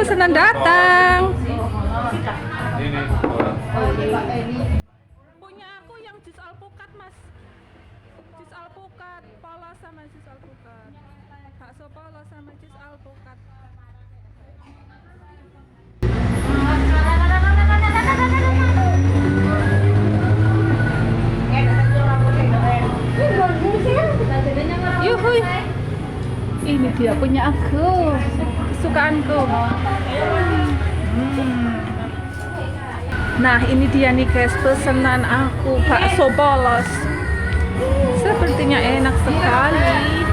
pesanan datang. Punya aku yang jus alpukat, Mas. Jus alpukat polos sama jus alpukat. Bakso polos sama jus alpukat. Yuhui. Ini dia punya aku, kesukaanku. Nah, ini dia nih guys, pesanan aku, bakso polos. Sepertinya enak sekali.